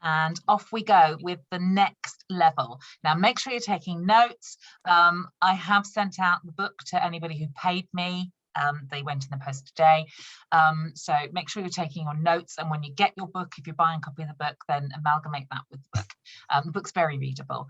And off we go with the next level. Now, make sure you're taking notes. I have sent out the book to anybody who paid me. They went in the post today. So make sure you're taking your notes. And when you get your book, if you're buying a copy of the book, then amalgamate that with the book. The book's very readable.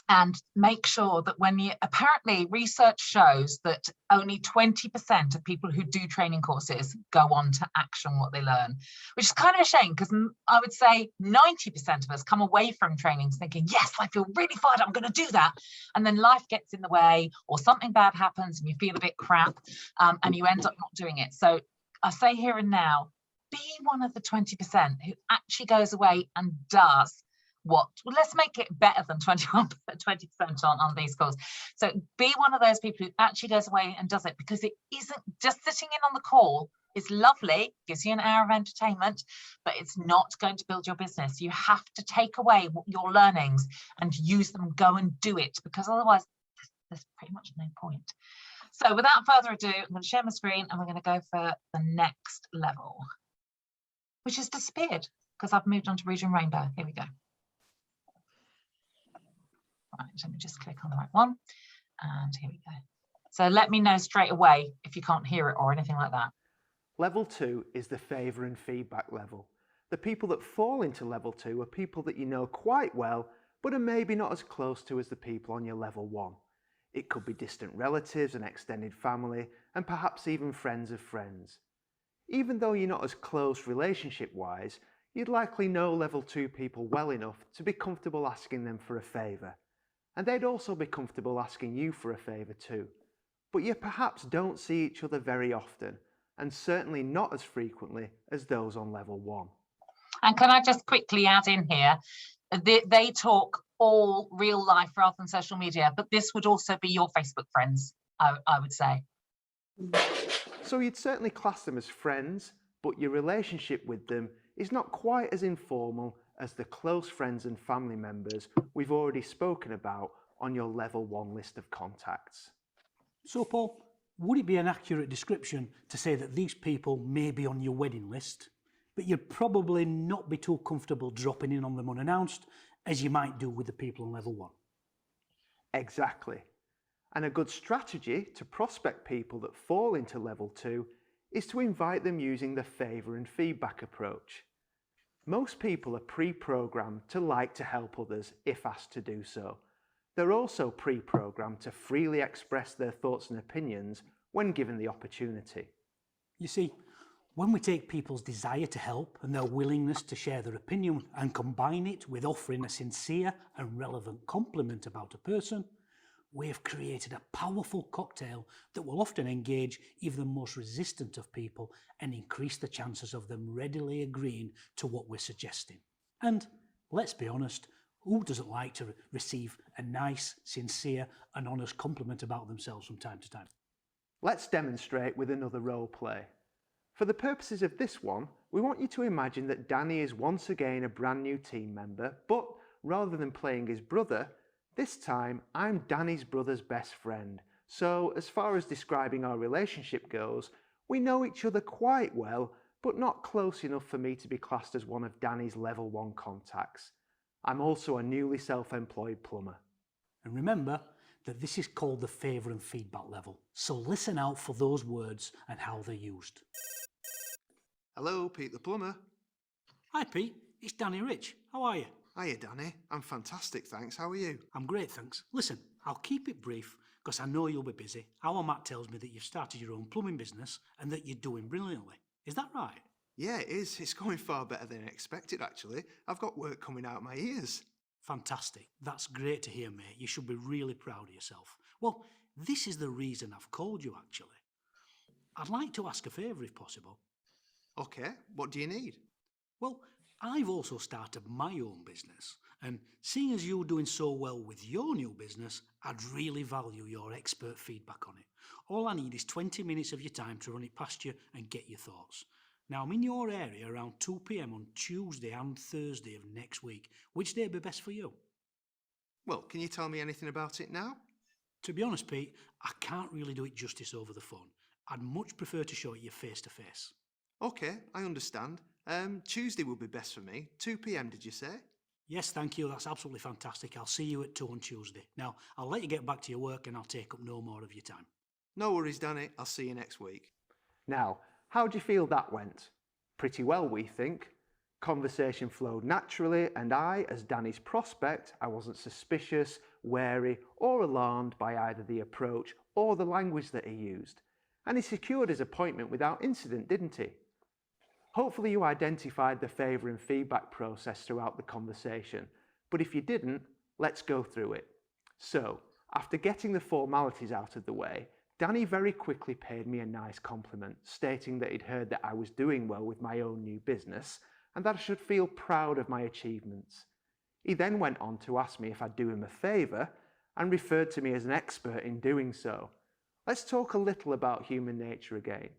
And make sure that apparently research shows that only 20% of people who do training courses go on to action what they learn, which is kind of a shame, because I would say 90% of us come away from trainings thinking, yes, I feel really fired, I'm going to do that. And then life gets in the way, or something bad happens and you feel a bit crap, and you end up not doing it. So I say here and now, be one of the 20% who actually goes away and does let's make it better than 20% on these calls. So be one of those people who actually goes away and does it, because it isn't just sitting in on the call. It's lovely, gives you an hour of entertainment, but it's not going to build your business. You have to take away your learnings and use them, go and do it, because otherwise there's pretty much no point. So without further ado, I'm going to share my screen and we're going to go for the next level, which has disappeared because I've moved on to Region Rainbow. Here we go. Right, let me just click on the right one, and here we go. So let me know straight away if you can't hear it or anything like that. Level 2 is the favour and feedback level. The people that fall into level 2 are people that you know quite well, but are maybe not as close to as the people on your level 1. It could be distant relatives and extended family, and perhaps even friends of friends. Even though you're not as close relationship-wise, you'd likely know level 2 people well enough to be comfortable asking them for a favour. And they'd also be comfortable asking you for a favour too. But you perhaps don't see each other very often, and certainly not as frequently as those on level 1. And can I just quickly add in here, they talk all real life rather than social media, but this would also be your Facebook friends, I would say. So you'd certainly class them as friends, but your relationship with them is not quite as informal as the close friends and family members we've already spoken about on your level 1 list of contacts. So Paul, would it be an accurate description to say that these people may be on your wedding list, but you'd probably not be too comfortable dropping in on them unannounced, as you might do with the people on level 1? Exactly. And a good strategy to prospect people that fall into level 2 is to invite them using the favour and feedback approach. Most people are pre-programmed to like to help others if asked to do so. They're also pre-programmed to freely express their thoughts and opinions when given the opportunity. You see, when we take people's desire to help and their willingness to share their opinion and combine it with offering a sincere and relevant compliment about a person, we have created a powerful cocktail that will often engage even the most resistant of people and increase the chances of them readily agreeing to what we're suggesting. And let's be honest, who doesn't like to receive a nice, sincere and honest compliment about themselves from time to time? Let's demonstrate with another role play. For the purposes of this one, we want you to imagine that Danny is once again a brand new team member, but rather than playing his brother, this time I'm Danny's brother's best friend. So as far as describing our relationship goes, we know each other quite well, but not close enough for me to be classed as one of Danny's level 1 contacts. I'm also a newly self-employed plumber. And remember that this is called the favour and feedback level, so listen out for those words and how they're used. Hello, Pete the plumber. Hi Pete, it's Danny Rich. How are you? Hiya, Danny. I'm fantastic, thanks. How are you? I'm great, thanks. Listen, I'll keep it brief because I know you'll be busy. Our Matt tells me that you've started your own plumbing business and that you're doing brilliantly. Is that right? Yeah, it is. It's going far better than expected, actually. I've got work coming out my ears. Fantastic. That's great to hear, mate. You should be really proud of yourself. Well, this is the reason I've called you, actually. I'd like to ask a favour if possible. Okay, what do you need? Well, I've also started my own business, and seeing as you're doing so well with your new business, I'd really value your expert feedback on it. All I need is 20 minutes of your time to run it past you and get your thoughts. Now, I'm in your area around 2 p.m. on Tuesday and Thursday of next week. Which day would be best for you? Well, can you tell me anything about it now? To be honest, Pete, I can't really do it justice over the phone. I'd much prefer to show it you face to face. Okay, I understand. Tuesday will be best for me. 2 p.m. did you say? Yes, thank you. That's absolutely fantastic. I'll see you at 2 on Tuesday. Now, I'll let you get back to your work and I'll take up no more of your time. No worries, Danny. I'll see you next week. Now, how do you feel that went? Pretty well, we think. Conversation flowed naturally, and I, as Danny's prospect, I wasn't suspicious, wary, or alarmed by either the approach or the language that he used. And he secured his appointment without incident, didn't he? Hopefully you identified the favour and feedback process throughout the conversation, but if you didn't, let's go through it. So, after getting the formalities out of the way, Danny very quickly paid me a nice compliment, stating that he'd heard that I was doing well with my own new business and that I should feel proud of my achievements. He then went on to ask me if I'd do him a favour and referred to me as an expert in doing so. Let's talk a little about human nature again.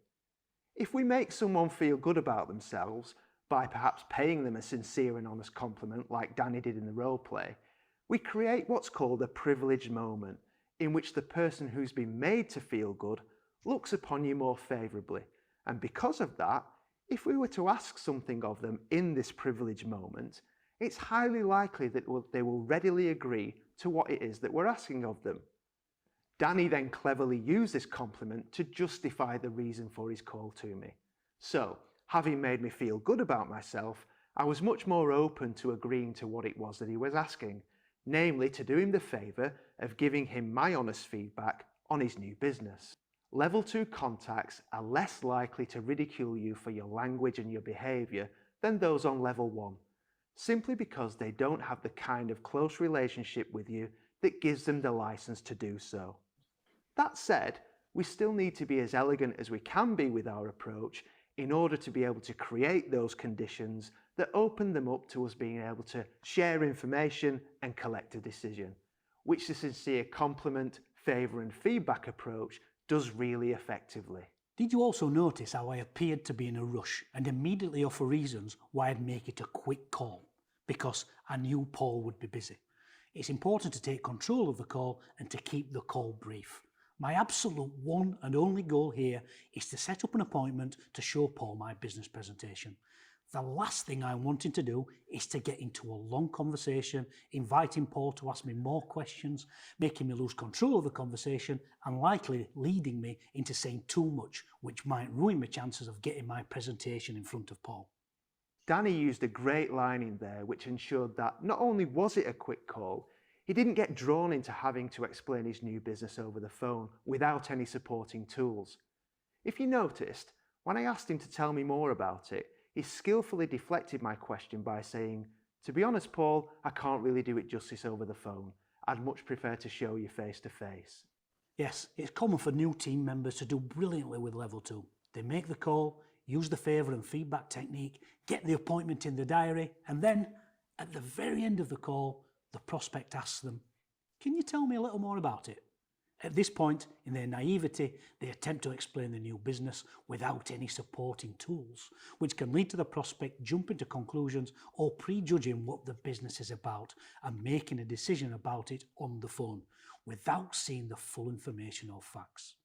If we make someone feel good about themselves by perhaps paying them a sincere and honest compliment like Danny did in the role play, we create what's called a privileged moment in which the person who's been made to feel good looks upon you more favourably. And because of that, if we were to ask something of them in this privileged moment, it's highly likely that they will readily agree to what it is that we're asking of them. Danny then cleverly used this compliment to justify the reason for his call to me. So, having made me feel good about myself, I was much more open to agreeing to what it was that he was asking, namely to do him the favour of giving him my honest feedback on his new business. Level 2 contacts are less likely to ridicule you for your language and your behaviour than those on level 1, simply because they don't have the kind of close relationship with you that gives them the licence to do so. That said, we still need to be as elegant as we can be with our approach in order to be able to create those conditions that open them up to us being able to share information and collect a decision, which the sincere compliment, favour and feedback approach does really effectively. Did you also notice how I appeared to be in a rush and immediately offer reasons why I'd make it a quick call? Because I knew Paul would be busy. It's important to take control of the call and to keep the call brief. My absolute one and only goal here is to set up an appointment to show Paul my business presentation. The last thing I'm wanting to do is to get into a long conversation, inviting Paul to ask me more questions, making me lose control of the conversation and likely leading me into saying too much, which might ruin my chances of getting my presentation in front of Paul. Danny used a great line in there which ensured that not only was it a quick call, he didn't get drawn into having to explain his new business over the phone without any supporting tools. If you noticed, when I asked him to tell me more about it, he skillfully deflected my question by saying, "To be honest, Paul, I can't really do it justice over the phone. I'd much prefer to show you face to face." Yes, it's common for new team members to do brilliantly with level 2. They make the call, use the favour and feedback technique, get the appointment in the diary, and then, at the very end of the call, the prospect asks them, "Can you tell me a little more about it?" At this point, in their naivety, they attempt to explain the new business without any supporting tools, which can lead to the prospect jumping to conclusions or prejudging what the business is about and making a decision about it on the phone, without seeing the full information or facts.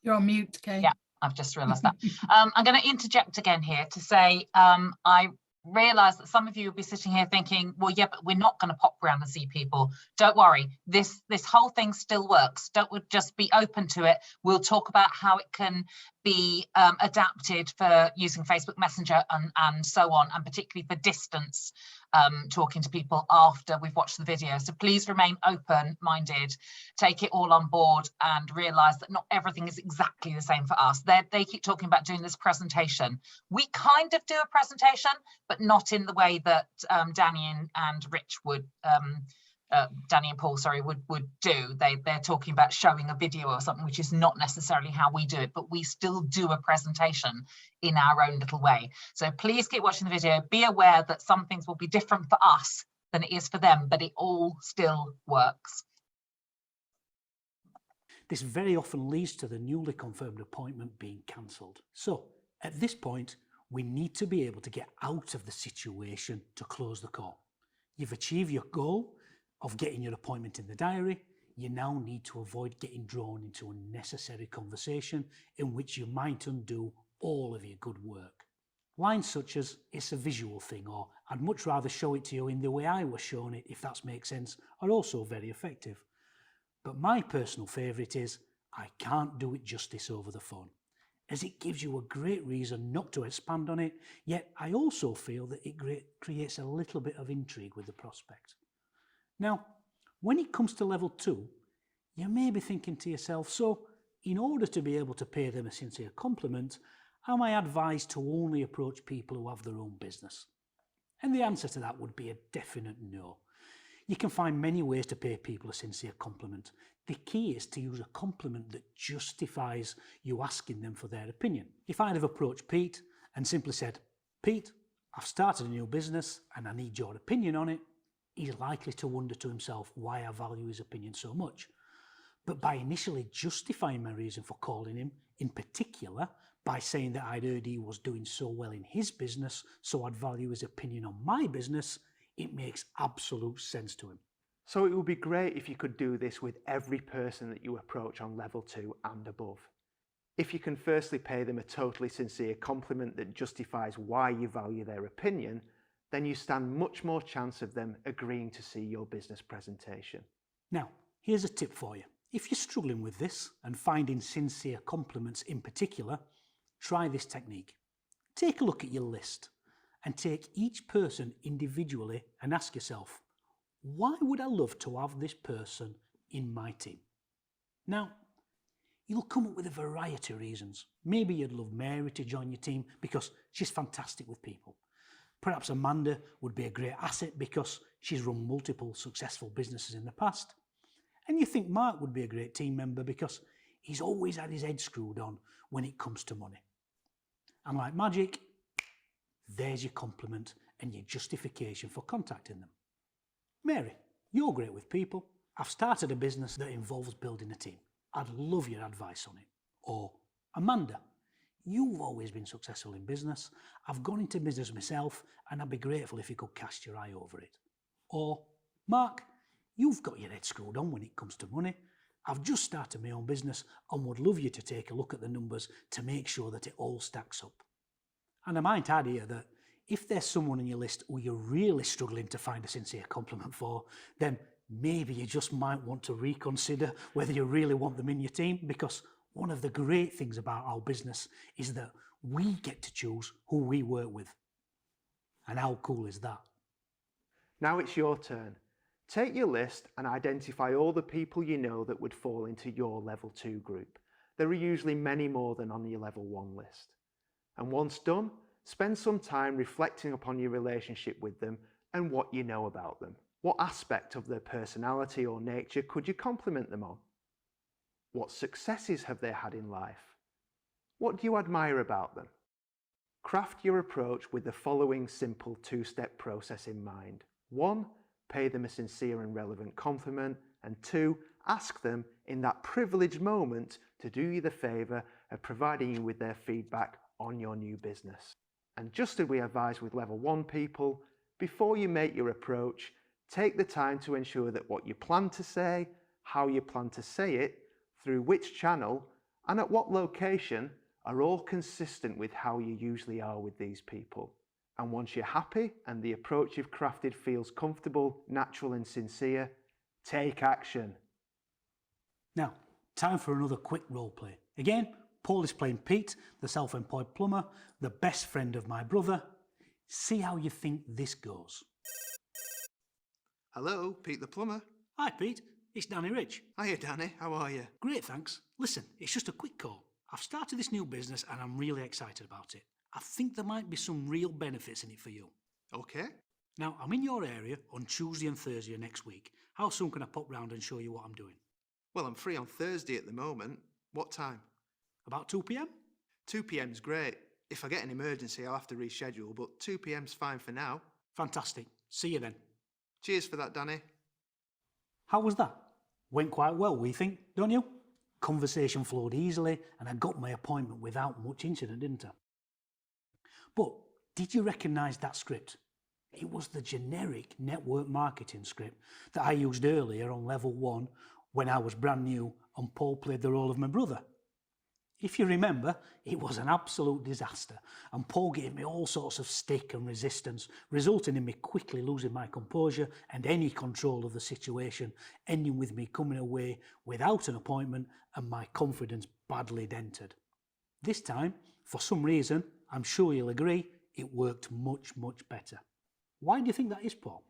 You're on mute, Kay. Yeah, I've just realised that. I'm going to interject again here to say I realise that some of you will be sitting here thinking, well, yeah, but we're not going to pop around and see people. Don't worry, this whole thing still works. Don't just be open to it. We'll talk about how it can be adapted for using Facebook Messenger and so on, and particularly for distance talking to people after we've watched the video. So please remain open-minded, take it all on board and realise that not everything is exactly the same for us. They keep talking about doing this presentation. We kind of do a presentation, but not in the way that Danny and Rich would, Danny and Paul, sorry, would do. They're talking about showing a video or something, which is not necessarily how we do it, but we still do a presentation in our own little way. So please keep watching the video. Be aware that some things will be different for us than it is for them, but it all still works. This very often leads to the newly confirmed appointment being cancelled. So at this point, we need to be able to get out of the situation to close the call. You've achieved your goal of getting your appointment in the diary. you now need to avoid getting drawn into unnecessary conversation in which you might undo all of your good work. Lines such as, "It's a visual thing," or "I'd much rather show it to you in the way I was shown it, if that makes sense," are also very effective. But my personal favourite is, "I can't do it justice over the phone," as it gives you a great reason not to expand on it, yet I also feel that it creates a little bit of intrigue with the prospect. Now, when it comes to level 2, you may be thinking to yourself, so in order to be able to pay them a sincere compliment, am I advised to only approach people who have their own business? And the answer to that would be a definite no. You can find many ways to pay people a sincere compliment. The key is to use a compliment that justifies you asking them for their opinion. If I'd have approached Pete and simply said, "Pete, I've started a new business and I need your opinion on it," he's likely to wonder to himself why I value his opinion so much. But by initially justifying my reason for calling him, in particular, by saying that I'd heard he was doing so well in his business, so I'd value his opinion on my business, it makes absolute sense to him. So it would be great if you could do this with every person that you approach on level 2 and above. If you can firstly pay them a totally sincere compliment that justifies why you value their opinion, then you stand much more chance of them agreeing to see your business presentation. Now, here's a tip for you. If you're struggling with this and finding sincere compliments in particular, try this technique. Take a look at your list and take each person individually and ask yourself, why would I love to have this person in my team? Now, you'll come up with a variety of reasons. Maybe you'd love Mary to join your team because she's fantastic with people. Perhaps Amanda would be a great asset because she's run multiple successful businesses in the past. And you think Mark would be a great team member because he's always had his head screwed on when it comes to money. And like magic, there's your compliment and your justification for contacting them. Mary, you're great with people. I've started a business that involves building a team. I'd love your advice on it. Or Amanda, you've always been successful in business. I've gone into business myself and I'd be grateful if you could cast your eye over it. Or Mark, you've got your head screwed on when it comes to money. I've just started my own business and would love you to take a look at the numbers to make sure that it all stacks up. And I might add here that if there's someone on your list who you're really struggling to find a sincere compliment for, then maybe you just might want to reconsider whether you really want them in your team, because one of the great things about our business is that we get to choose who we work with. And how cool is that? Now it's your turn. Take your list and identify all the people you know that would fall into your level 2 group. There are usually many more than on your level 1 list. And once done, spend some time reflecting upon your relationship with them and what you know about them. What aspect of their personality or nature could you compliment them on? What successes have they had in life? What do you admire about them? Craft your approach with the following simple 2-step process in mind. 1. Pay them a sincere and relevant compliment. And 2. Ask them in that privileged moment to do you the favour of providing you with their feedback on your new business. And just as we advise with level 1 people, before you make your approach, take the time to ensure that what you plan to say, how you plan to say it, through which channel, and at what location are all consistent with how you usually are with these people. And once you're happy and the approach you've crafted feels comfortable, natural and sincere, take action. Now, time for another quick role play. Again, Paul is playing Pete, the self-employed plumber, the best friend of my brother. See how you think this goes. Hello, Pete the plumber. Hi Pete, it's Danny Rich. Hiya, Danny. How are you? Great, thanks. Listen, it's just a quick call. I've started this new business and I'm really excited about it. I think there might be some real benefits in it for you. Okay. Now, I'm in your area on Tuesday and Thursday of next week. How soon can I pop round and show you what I'm doing? Well, I'm free on Thursday at the moment. What time? About 2 p.m? 2 p.m.'s great. If I get an emergency, I'll have to reschedule, but 2 p.m.'s fine for now. Fantastic. See you then. Cheers for that, Danny. How was that? Went quite well, we think, don't you? Conversation flowed easily and I got my appointment without much incident, didn't I? But did you recognise that script? It was the generic network marketing script that I used earlier on level 1 when I was brand new and Paul played the role of my brother. If you remember, it was an absolute disaster and Paul gave me all sorts of stick and resistance, resulting in me quickly losing my composure and any control of the situation, ending with me coming away without an appointment and my confidence badly dented. This time, for some reason, I'm sure you'll agree, it worked much, much better. Why do you think that is, Paul?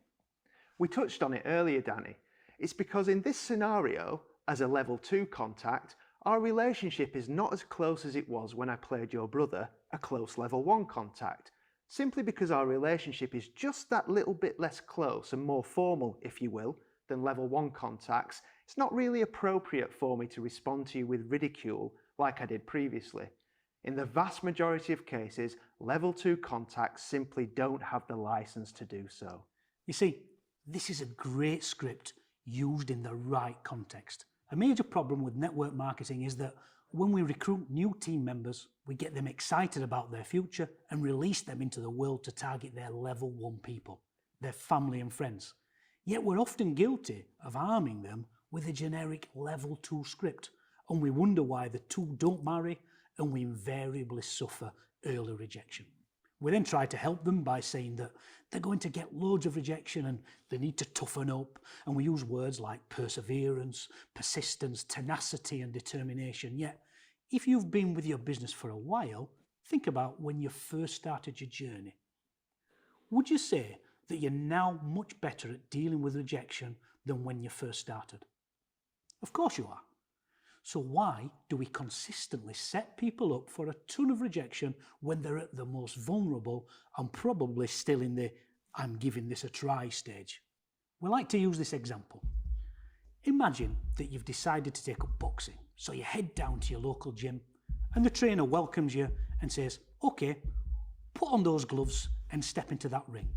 We touched on it earlier, Danny. It's because in this scenario, as a level 2 contact, our relationship is not as close as it was when I played your brother, a close level 1 contact, simply because our relationship is just that little bit less close and more formal, if you will, than level 1 contacts. It's not really appropriate for me to respond to you with ridicule like I did previously. In the vast majority of cases, level 2 contacts simply don't have the license to do so. You see, this is a great script used in the right context. A major problem with network marketing is that when we recruit new team members, we get them excited about their future and release them into the world to target their level 1 people, their family and friends. Yet we're often guilty of arming them with a generic level 2 script, and we wonder why the two don't marry, and we invariably suffer early rejection. We then try to help them by saying that they're going to get loads of rejection and they need to toughen up, and we use words like perseverance, persistence, tenacity and determination. Yet, if you've been with your business for a while, think about when you first started your journey. Would you say that you're now much better at dealing with rejection than when you first started? Of course you are. So why do we consistently set people up for a ton of rejection when they're at the most vulnerable and probably still in the "I'm giving this a try" stage? We like to use this example. Imagine that you've decided to take up boxing, so you head down to your local gym and the trainer welcomes you and says, "Okay, put on those gloves and step into that ring.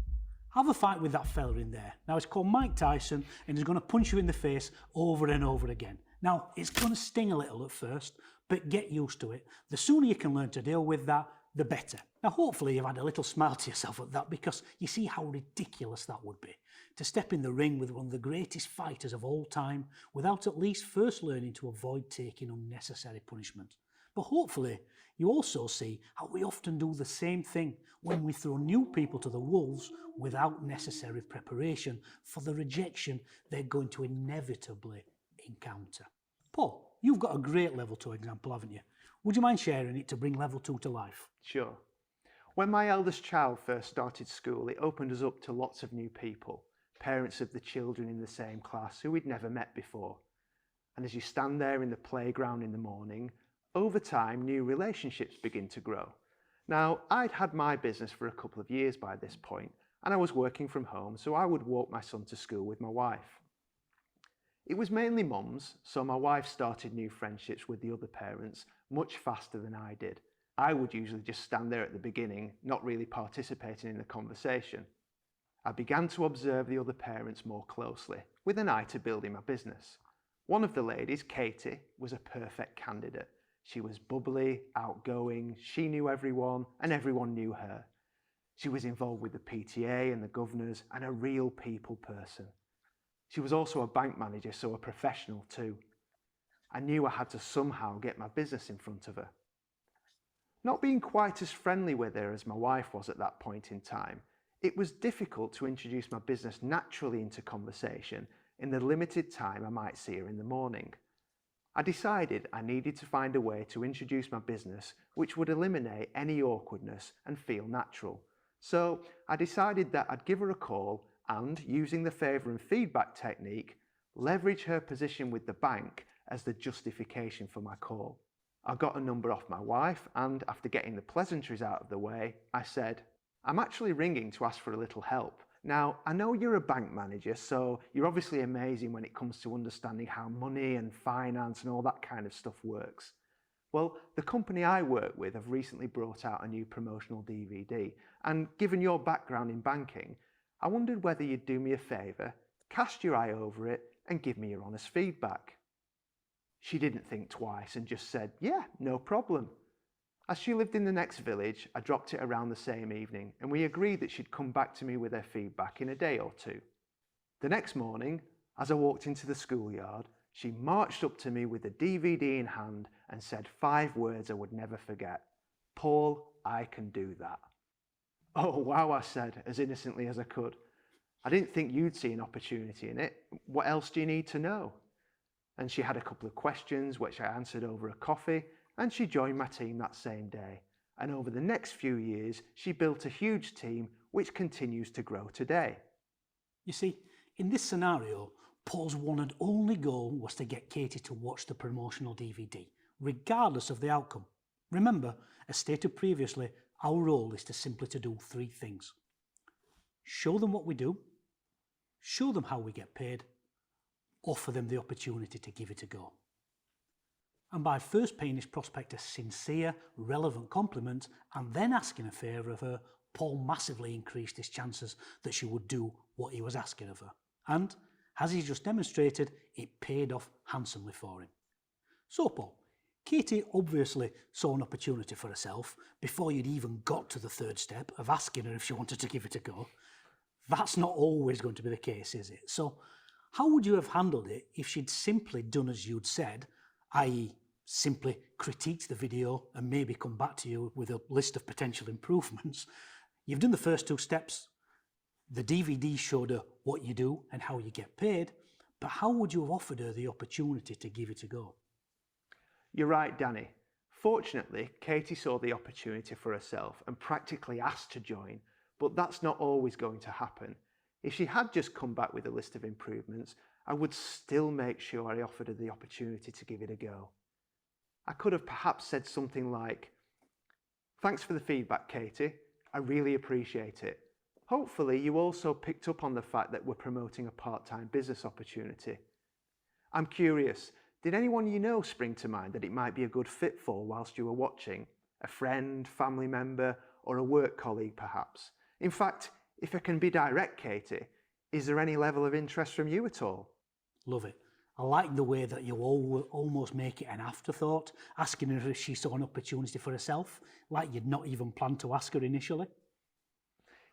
Have a fight with that fella in there. Now it's called Mike Tyson and he's going to punch you in the face over and over again. Now, it's going to sting a little at first, but get used to it. The sooner you can learn to deal with that, the better." Now, hopefully you've had a little smile to yourself at that, because you see how ridiculous that would be, to step in the ring with one of the greatest fighters of all time without at least first learning to avoid taking unnecessary punishment. But hopefully you also see how we often do the same thing when we throw new people to the wolves without necessary preparation for the rejection they're going to inevitably encounter. Paul, you've got a great level 2 example, haven't you? Would you mind sharing it to bring level 2 to life? Sure. When my eldest child first started school, it opened us up to lots of new people, parents of the children in the same class who we'd never met before. And as you stand there in the playground in the morning, over time new relationships begin to grow. Now, I'd had my business for a couple of years by this point, and I was working from home, so I would walk my son to school with my wife. It was mainly mums, so my wife started new friendships with the other parents much faster than I did. I would usually just stand there at the beginning, not really participating in the conversation. I began to observe the other parents more closely, with an eye to building my business. One of the ladies, Katie, was a perfect candidate. She was bubbly, outgoing, she knew everyone, and everyone knew her. She was involved with the PTA and the governors, and a real people person. She was also a bank manager, so a professional too. I knew I had to somehow get my business in front of her. Not being quite as friendly with her as my wife was at that point in time, it was difficult to introduce my business naturally into conversation in the limited time I might see her in the morning. I decided I needed to find a way to introduce my business which would eliminate any awkwardness and feel natural. So I decided that I'd give her a call and, using the favour and feedback technique, leverage her position with the bank as the justification for my call. I got a number off my wife and, after getting the pleasantries out of the way, I said, "I'm actually ringing to ask for a little help. Now, I know you're a bank manager, so you're obviously amazing when it comes to understanding how money and finance and all that kind of stuff works. Well, the company I work with have recently brought out a new promotional DVD, and given your background in banking, I wondered whether you'd do me a favour, cast your eye over it, and give me your honest feedback." She didn't think twice and just said, "Yeah, no problem." As she lived in the next village, I dropped it around the same evening, and we agreed that she'd come back to me with her feedback in a day or two. The next morning, as I walked into the schoolyard, She marched up to me with the DVD in hand and said 5 words I would never forget. "Paul, I can do that." "Oh wow," I said, as innocently as I could. "I didn't think you'd see an opportunity in it. What else do you need to know?" And she had a couple of questions which I answered over a coffee, and she joined my team that same day. And over the next few years, she built a huge team which continues to grow today. You see, in this scenario, Paul's one and only goal was to get Katie to watch the promotional DVD, regardless of the outcome. Remember, as stated previously, our role is to simply to do 3 things. Show them what we do, show them how we get paid, offer them the opportunity to give it a go. And by first paying his prospect a sincere, relevant compliment and then asking a favour of her, Paul massively increased his chances that she would do what he was asking of her. And, as he's just demonstrated, it paid off handsomely for him. So Paul, Katie obviously saw an opportunity for herself before you'd even got to the 3rd step of asking her if she wanted to give it a go. That's not always going to be the case, is it? So how would you have handled it if she'd simply done as you'd said, i.e. simply critiqued the video and maybe come back to you with a list of potential improvements? You've done the first 2 steps. The DVD showed her what you do and how you get paid, but how would you have offered her the opportunity to give it a go? You're right, Danny. Fortunately, Katie saw the opportunity for herself and practically asked to join, but that's not always going to happen. If she had just come back with a list of improvements, I would still make sure I offered her the opportunity to give it a go. I could have perhaps said something like, "Thanks for the feedback, Katie. I really appreciate it. Hopefully you also picked up on the fact that we're promoting a part-time business opportunity. I'm curious, did anyone you know spring to mind that it might be a good fit for whilst you were watching? A friend, family member, or a work colleague perhaps? In fact, if I can be direct, Katie, is there any level of interest from you at all?" Love it. I like the way that you almost make it an afterthought, asking her if she saw an opportunity for herself, like you'd not even planned to ask her initially.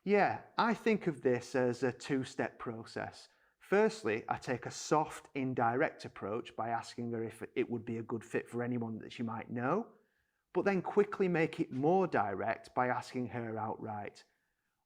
Yeah, I think of this as a 2-step process. Firstly, I take a soft, indirect approach by asking her if it would be a good fit for anyone that she might know, but then quickly make it more direct by asking her outright.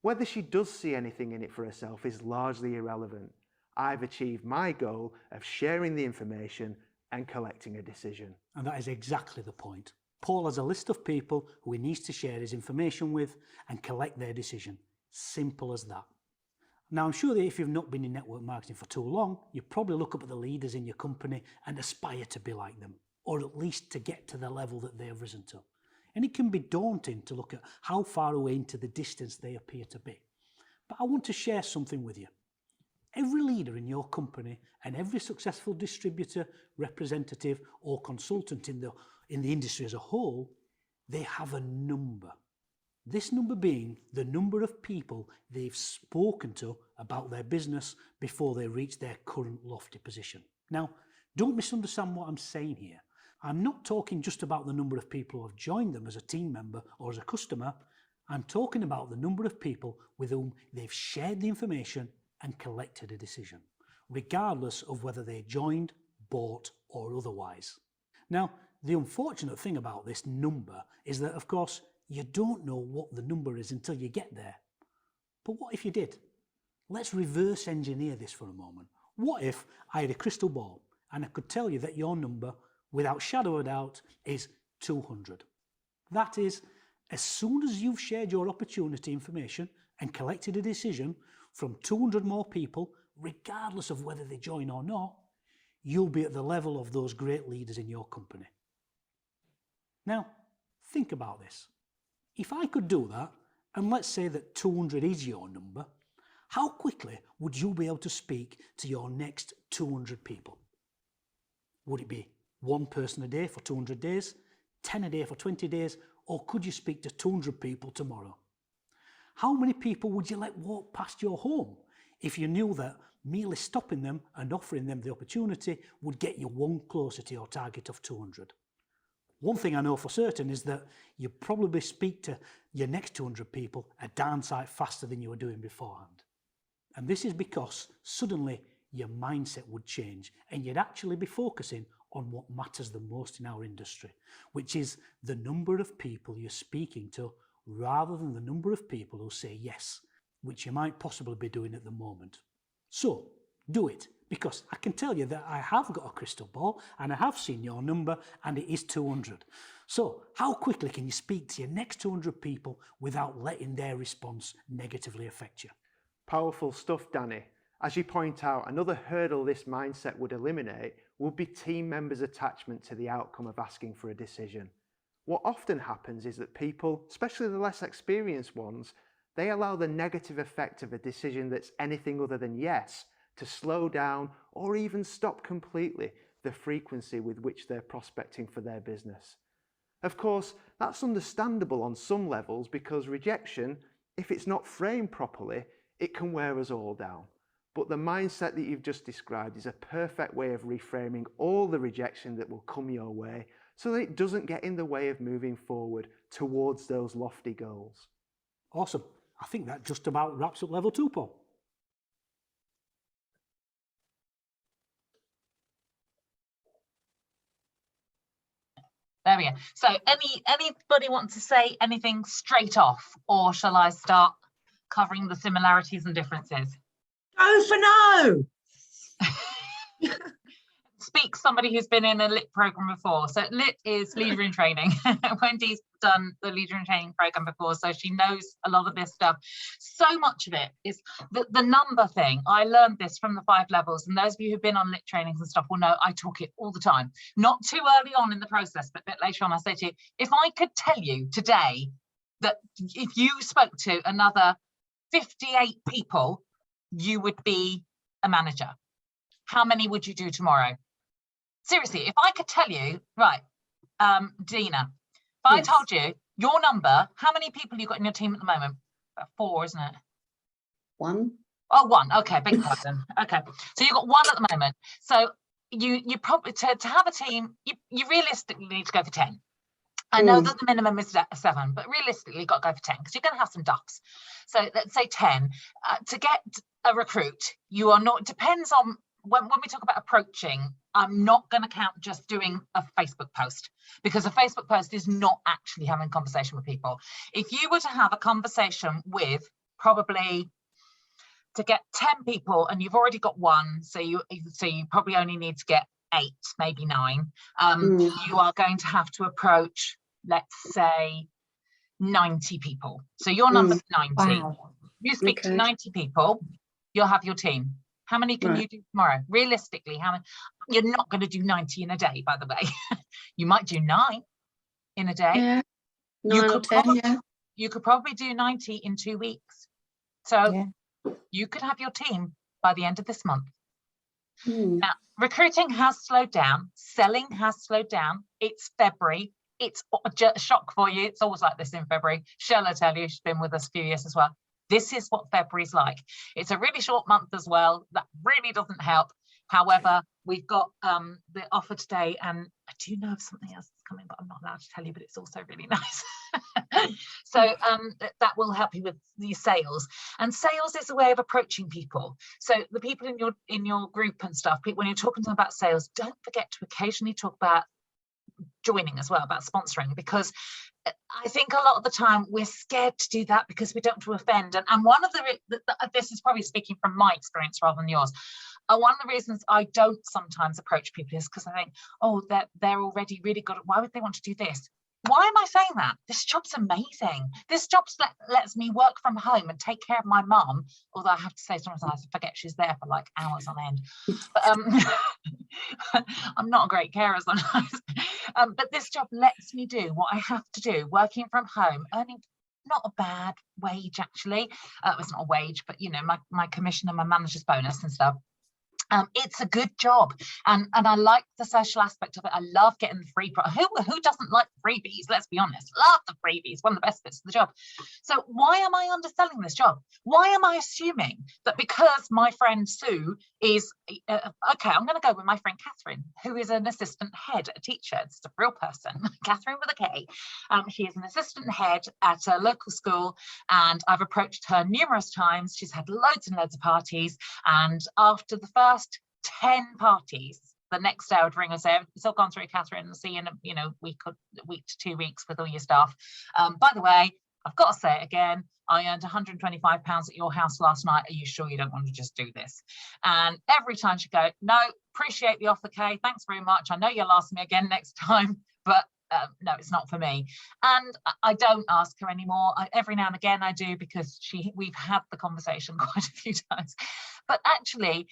Whether she does see anything in it for herself is largely irrelevant. I've achieved my goal of sharing the information and collecting a decision. And that is exactly the point. Paul has a list of people who he needs to share his information with and collect their decision. Simple as that. Now, I'm sure that if you've not been in network marketing for too long, you probably look up at the leaders in your company and aspire to be like them, or at least to get to the level that they have risen to. And it can be daunting to look at how far away into the distance they appear to be. But I want to share something with you. Every leader in your company and every successful distributor, representative or consultant in the industry as a whole, they have a number. This number being the number of people they've spoken to about their business before they reach their current lofty position. Now, don't misunderstand what I'm saying here. I'm not talking just about the number of people who have joined them as a team member or as a customer. I'm talking about the number of people with whom they've shared the information and collected a decision, regardless of whether they joined, bought, or otherwise. Now, the unfortunate thing about this number is that, of course, you don't know what the number is until you get there. But what if you did? Let's reverse engineer this for a moment. What if I had a crystal ball and I could tell you that your number, without shadow of a doubt, is 200? That is, as soon as you've shared your opportunity information and collected a decision from 200 more people, regardless of whether they join or not, you'll be at the level of those great leaders in your company. Now, think about this. If I could do that, and let's say that 200 is your number, how quickly would you be able to speak to your next 200 people? Would it be 1 person a day for 200 days, 10 a day for 20 days, or could you speak to 200 people tomorrow? How many people would you let walk past your home if you knew that merely stopping them and offering them the opportunity would get you 1 closer to your target of 200? One thing I know for certain is that you probably speak to your next 200 people a darn sight faster than you were doing beforehand. And this is because suddenly your mindset would change and you'd actually be focusing on what matters the most in our industry, which is the number of people you're speaking to rather than the number of people who say yes, which you might possibly be doing at the moment. So do it, because I can tell you that I have got a crystal ball and I have seen your number and it is 200. So how quickly can you speak to your next 200 people without letting their response negatively affect you? Powerful stuff, Danny. As you point out, another hurdle this mindset would eliminate would be team members' attachment to the outcome of asking for a decision. What often happens is that people, especially the less experienced ones, they allow the negative effect of a decision that's anything other than yes to slow down or even stop completely the frequency with which they're prospecting for their business. Of course, that's understandable on some levels because rejection, if it's not framed properly, it can wear us all down. But the mindset that you've just described is a perfect way of reframing all the rejection that will come your way so that it doesn't get in the way of moving forward towards those lofty goals. Awesome. I think that just about wraps up level 2, Paul. There we go. So anybody want to say anything straight off, or shall I start covering the similarities and differences? Go for no. Speak somebody who's been in a LIT program before. So LIT is Leader in Training. Wendy's done the Leader in Training program before, so she knows a lot of this stuff. So much of it is the number thing. I learned this from the 5 levels, and those of you who've been on LIT trainings and stuff will know I talk it all the time. Not too early on in the process, but a bit later on I say to you, if I could tell you today that if you spoke to another 58 people, you would be a manager, how many would you do tomorrow? Seriously, if I could tell you, right, Dina, if I told you your number, how many people you got in your team at the moment? About 4, isn't it? 1. Oh, 1. Okay, big pardon. Okay, so you've got 1 at the moment. So you probably to have a team, you realistically need to go for 10. I know that the minimum is 7, but realistically you've got to go for 10 because you're going to have some ducks. So let's say 10. To get a recruit, you are not, depends on, when we talk about approaching, I'm not going to count just doing a Facebook post, because a Facebook post is not actually having a conversation with people. If you were to have a conversation with probably, to get 10 people and you've already got 1, so you probably only need to get 8, maybe 9, you are going to have to approach, let's say, 90 people. So your number's 90. Wow. You speak to 90 people, you'll have your team. How many can you do tomorrow? Realistically, how many? You're not going to do 90 in a day, by the way. You might do 9 in a day. Yeah. 9 you or could 10, probably, yeah. You could probably do 90 in 2 weeks. So you could have your team by the end of this month. Now, recruiting has slowed down. Selling has slowed down. It's February. It's a shock for you. It's always like this in February. Shall I tell you, she's been with us a few years as well. This is what February's like. It's a really short month as well. That really doesn't help. However, we've got the offer today, and I do know of something else that's coming, but I'm not allowed to tell you, but it's also really nice. So that will help you with the sales. And sales is a way of approaching people. So the people in your group and stuff, when you're talking to them about sales, don't forget to occasionally talk about joining as well, about sponsoring, because I think a lot of the time we're scared to do that because we don't want to offend. And one of this is probably speaking from my experience rather than yours. One of the reasons I don't sometimes approach people is because I think, oh, they're already really good. Why would they want to do this? Why am I saying that? This job's amazing. This job lets me work from home and take care of my mum. Although I have to say, sometimes I forget she's there for like hours on end. But I'm not a great carer sometimes. But this job lets me do what I have to do, working from home, earning not a bad wage actually. It's not a wage, but you know, my commission and my manager's bonus and stuff. It's a good job, and I like the social aspect of it. I love getting the free who doesn't like freebies? Let's be honest, love the freebies, one of the best bits of the job. So why am I underselling this job? Why am I assuming that because my friend Sue is okay, I'm going to go with my friend Catherine, who is an assistant head, a teacher, it's a real person, Catherine with a K. She is an assistant head at a local school, and I've approached her numerous times. She's had loads and loads of parties, and after the first last 10 parties, the next day I would ring and say, it's all gone through, Catherine, and see you in a week to 2 weeks with all your stuff. By the way, I've got to say it again, I earned £125 at your house last night. Are you sure you don't want to just do this? And every time she'd go, no, appreciate the offer, Kay, thanks very much. I know you'll ask me again next time, but no, it's not for me. And I don't ask her anymore. Every now and again I do, because we've had the conversation quite a few times. But actually,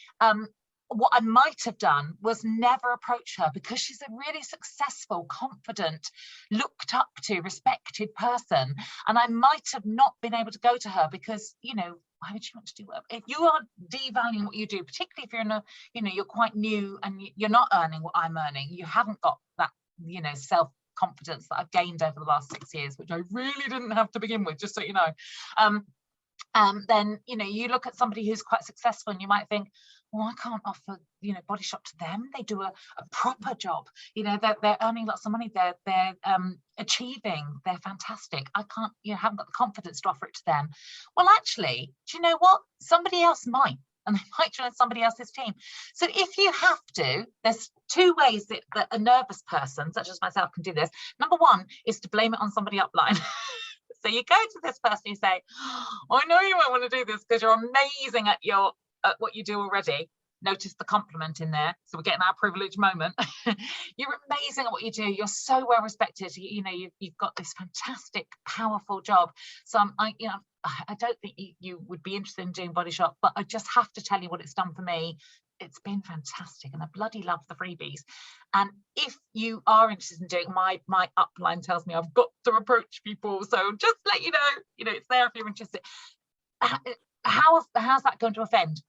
what I might have done was never approach her, because she's a really successful, confident, looked up to, respected person. And I might have not been able to go to her because, why would you want to do work? If you are devaluing what you do, particularly if you're in a, you're quite new and you're not earning what I'm earning, you haven't got that, self-confidence that I've gained over the last 6 years, which I really didn't have to begin with, just so you know. Then, you look at somebody who's quite successful and you might think, well, I can't offer, Body Shop to them. They do a proper job. They're earning lots of money. They're achieving. They're fantastic. I can't, haven't got the confidence to offer it to them. Well, actually, do you know what? Somebody else might, and they might join somebody else's team. So if you have to, there's 2 ways that a nervous person, such as myself, can do this. Number 1 is to blame it on somebody upline. So you go to this person, you say, I know you might want to do this because you're amazing at what you do already. Notice the compliment in there. So we're getting our privileged moment. You're amazing at what you do. You're so well respected. You've got this fantastic, powerful job. So I don't think you would be interested in doing Body Shop, but I just have to tell you what it's done for me. It's been fantastic, and I bloody love the freebies. And if you are interested in doing, my upline tells me I've got to approach people, so just let you know, it's there if you're interested. How's that going to offend?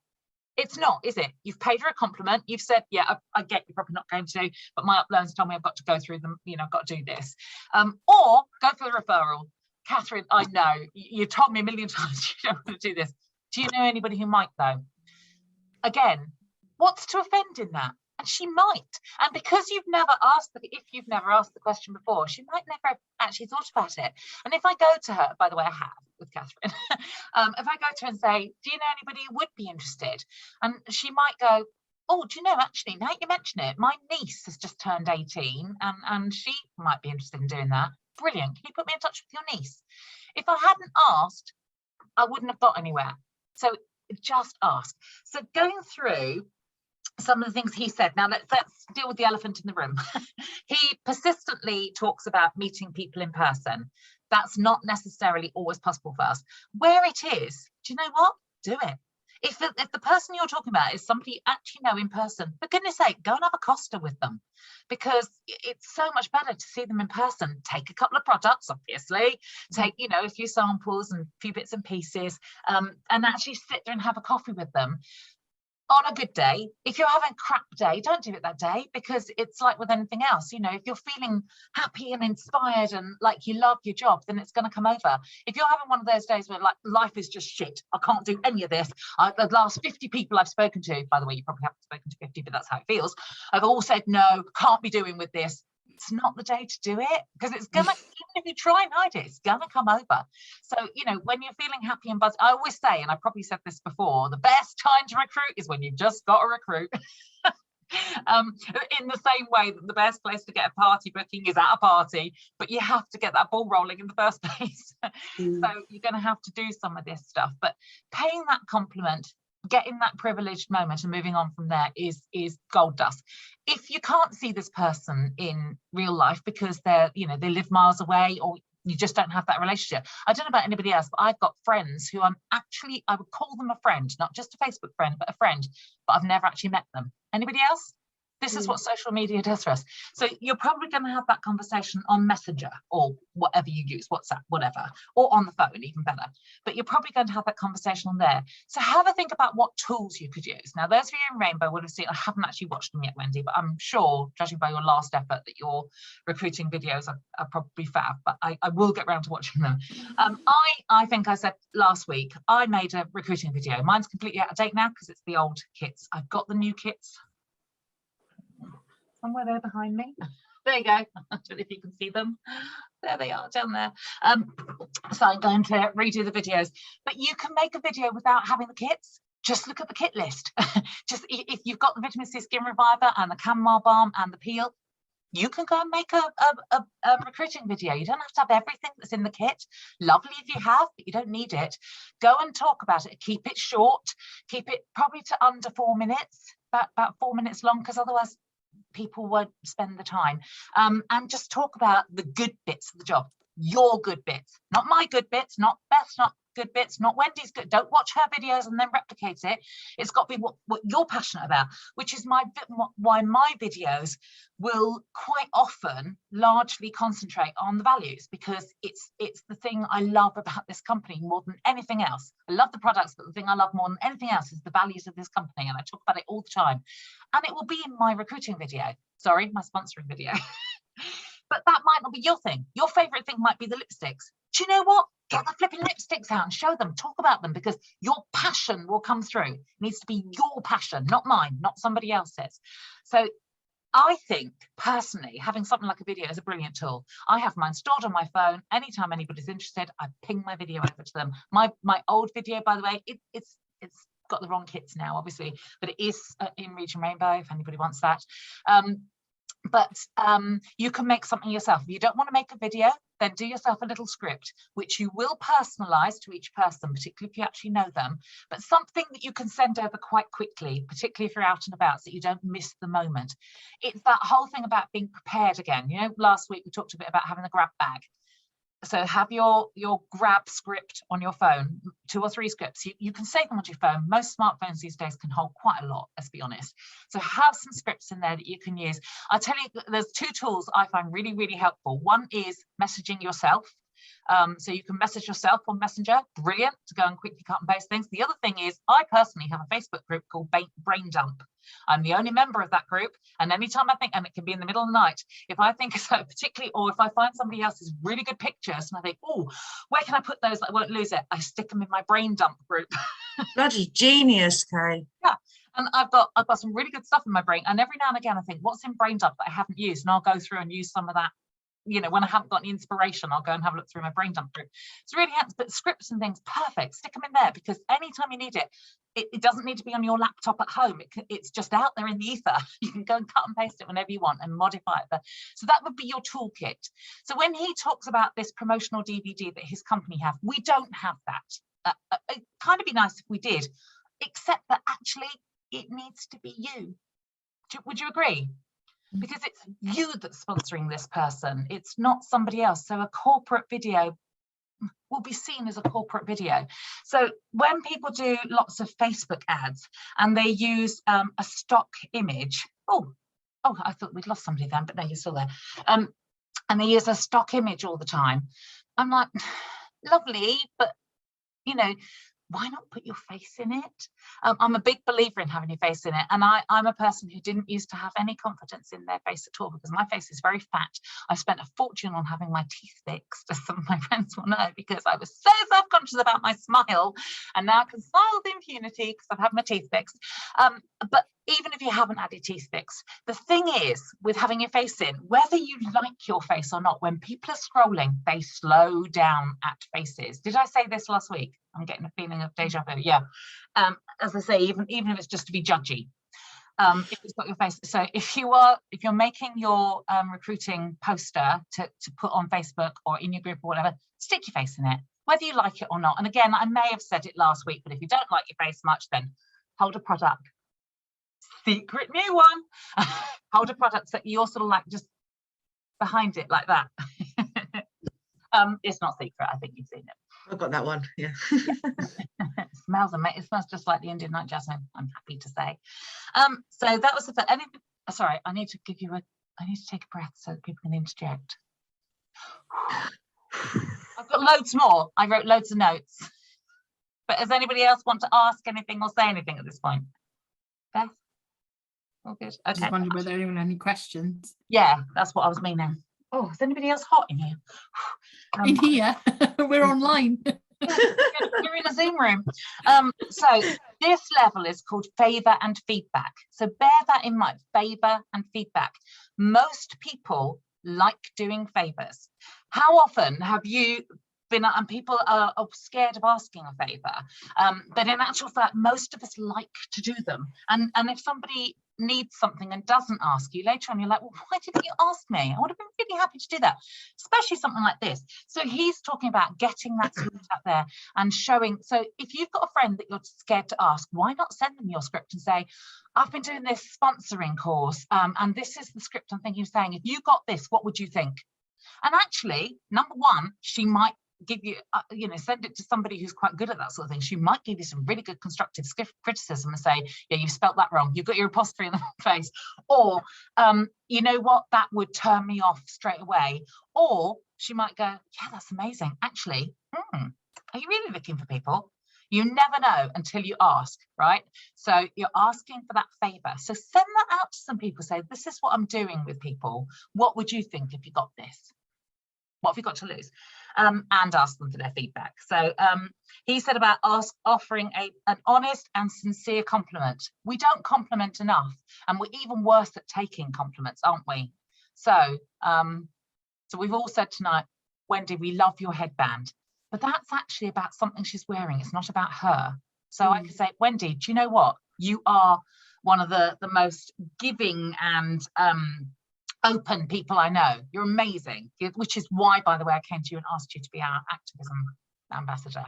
It's not, is it? You've paid her a compliment. You've said, yeah, I get you're probably not going to, but my uplines told me I've got to go through them. I've got to do this. Or go for the referral. Catherine, I know you told me a million times you don't want to do this. Do you know anybody who might, though? Again, what's to offend in that? And she might. And because if you've never asked the question before, she might never have actually thought about it. And if I go to her, by the way, I have with Catherine, if I go to her and say, do you know anybody who would be interested? And she might go, oh, do you know, actually, now you mention it, my niece has just turned 18 and she might be interested in doing that. Brilliant. Can you put me in touch with your niece? If I hadn't asked, I wouldn't have got anywhere. So just ask. So going through some of the things he said. Now let's deal with the elephant in the room. He persistently talks about meeting people in person. That's not necessarily always possible for us. Where it is, do you know what? Do it. If the person you're talking about is somebody you actually know in person, for goodness sake, go and have a Costa with them, because it's so much better to see them in person. Take a couple of products, obviously, take, a few samples and a few bits and pieces, and actually sit there and have a coffee with them. On a good day. If you're having a crap day, don't do it that day, because it's like with anything else, if you're feeling happy and inspired and like you love your job, then it's going to come over. If you're having one of those days where like life is just shit, I can't do any of this, the last 50 people I've spoken to, by the way, you probably haven't spoken to 50, but that's how it feels, I've all said no, can't be doing with this. It's not the day to do it, because it's gonna, even if you try and hide it, it's gonna come over. So, when you're feeling happy and buzzy, I always say, and I've probably said this before, the best time to recruit is when you've just got to recruit. In the same way that the best place to get a party booking is at a party, but you have to get that ball rolling in the first place. So you're going to have to do some of this stuff, but paying that compliment, getting that privileged moment and moving on from there is gold dust. If you can't see this person in real life because they live miles away, or you just don't have that relationship, I don't know about anybody else, but I've got friends who I would call them a friend, not just a Facebook friend, but a friend, but I've never actually met them. Anybody else? This is what social media does for us. So you're probably going to have that conversation on Messenger or whatever you use, WhatsApp, whatever, or on the phone, even better. But you're probably going to have that conversation on there. So have a think about what tools you could use. Now, those of you in Rainbow would have seen, I haven't actually watched them yet, Wendy, but I'm sure, judging by your last effort, that your recruiting videos are probably fab, but I will get around to watching them. I think I said last week, I made a recruiting video. Mine's completely out of date now because it's the old kits. I've got the new kits somewhere there behind me. There you go. I don't know if you can see them. There they are down there. So I'm going to redo the videos. But you can make a video without having the kits. just look at the kit list. Just if you've got the vitamin C skin reviver and the chamomile balm and the peel, you can go and make a recruiting video. You don't have to have everything that's in the kit. Lovely if you have, but you don't need it. Go and talk about it. Keep it short. Keep it probably to under 4 minutes, about 4 minutes long, because otherwise people won't spend the time. And just talk about the good bits of the job. Your good bits, not my good bits, not Beth's not good bits, not Wendy's good. Don't watch her videos and then replicate it. It's got to be what you're passionate about, which is why my videos will quite often largely concentrate on the values, because it's the thing I love about this company more than anything else. I love the products, but the thing I love more than anything else is the values of this company, and I talk about it all the time. And it will be in my recruiting video, sorry, my sponsoring video. But that might not be your thing. Your favorite thing might be the lipsticks. Do you know what? Get the flipping lipsticks out and show them, talk about them, because your passion will come through. It needs to be your passion, not mine, not somebody else's. So I think personally, having something like a video is a brilliant tool. I have mine stored on my phone. Anytime anybody's interested, I ping my video over to them. My old video, by the way, it's got the wrong kits now, obviously, but it is in Region Rainbow if anybody wants that. But you can make something yourself. If you don't want to make a video, then do yourself a little script, which you will personalize to each person, particularly if you actually know them, but something that you can send over quite quickly, particularly if you're out and about, so that you don't miss the moment. It's that whole thing about being prepared again. You know, last week we talked a bit about having a grab bag. So have your grab script on your phone, 2 or 3 scripts. You can save them on your phone. Most smartphones these days can hold quite a lot, let's be honest. So have some scripts in there that you can use. I'll tell you, there's 2 tools I find really, really helpful. One is messaging yourself. So you can message yourself on Messenger, brilliant, to go and quickly cut and paste things. The other thing is, I personally have a Facebook group called Brain Dump. I'm the only member of that group, and anytime I think, and it can be in the middle of the night, if I think so, particularly, or if I find somebody else's really good pictures and I think, oh, where can I put those that I won't lose it? I stick them in my Brain Dump group. Bloody genius, Kay. Yeah. And I've got some really good stuff in my brain, and every now and again I think, what's in Brain Dump that I haven't used? And I'll go through and use some of that. You know, when I haven't got any inspiration, I'll go and have a look through my Brain Dump group. It's really handy, but scripts and things, perfect. Stick them in there, because anytime you need it, it doesn't need to be on your laptop at home. It's just out there in the ether. You can go and cut and paste it whenever you want and modify it. So that would be your toolkit. So when he talks about this promotional DVD that his company have, we don't have that. It'd kind of be nice if we did, except that actually it needs to be you. Would you agree? Because it's you that's sponsoring this person, it's not somebody else. So a corporate video will be seen as a corporate video. So when people do lots of Facebook ads and they use a stock image, oh, I thought we'd lost somebody then, but no, you're still there. And they use a stock image all the time. I'm like, lovely, but you know, why not put your face in it? I'm a big believer in having your face in it. And I'm a person who didn't used to have any confidence in their face at all, because my face is very fat. I spent a fortune on having my teeth fixed, as some of my friends will know, because I was so self-conscious about my smile. And now I can smile with impunity because I've had my teeth fixed. But even if you haven't had your teeth fixed, the thing is, with having your face in, whether you like your face or not, when people are scrolling, they slow down at faces. Did I say this last week? I'm getting a feeling of deja vu. Yeah. As I say, even if it's just to be judgy, if it's got your face. So if you're making your recruiting poster to put on Facebook or in your group or whatever, stick your face in it, whether you like it or not. And again, I may have said it last week, but if you don't like your face much, then hold a product. Secret new one. Hold a product that you're sort of like just behind it like that. It's not secret. I think you've seen it. I've got that one. Yeah. It smells amazing. It smells just like the Indian night jasmine, I'm happy to say. So that was the first. Anything? Sorry, I need to take a breath so that people can interject. I've got loads more. I wrote loads of notes. But does anybody else want to ask anything or say anything at this point? Beth? All good. I Okay. just wondered whether anyone had any questions. Yeah, that's what I was meaning. Oh, is anybody else hot in here? In here, we're online. You're in a Zoom room. So this level is called favour and feedback. So bear that in mind, favour and feedback. Most people like doing favours. How often have you and people are scared of asking a favour, but in actual fact most of us like to do them, and if somebody needs something and doesn't ask you later on, you're like, well, why didn't you ask me? I would have been really happy to do that, especially something like this. So he's talking about getting that script out there and showing. So if you've got a friend that you're scared to ask, why not send them your script and say, I've been doing this sponsoring course, and this is the script I'm thinking of saying, if you got this, what would you think? And actually, number one, she might give you, send it to somebody who's quite good at that sort of thing. She might give you some really good constructive criticism and say, yeah, you've spelt that wrong. You've got your apostrophe in the wrong place. Or, you know what, that would turn me off straight away. Or she might go, yeah, that's amazing. Actually, are you really looking for people? You never know until you ask, right? So you're asking for that favor. So send that out to some people. Say, this is what I'm doing with people. What would you think if you got this? What have you got to lose? And ask them for their feedback. So he said about offering an honest and sincere compliment. We don't compliment enough, and we're even worse at taking compliments, aren't we? So, so we've all said tonight, Wendy, we love your headband, but that's actually about something she's wearing. It's not about her. So I could say, Wendy, do you know what? You are one of the most giving and open people I know. You're amazing, which is why, by the way, I came to you and asked you to be our activism ambassador.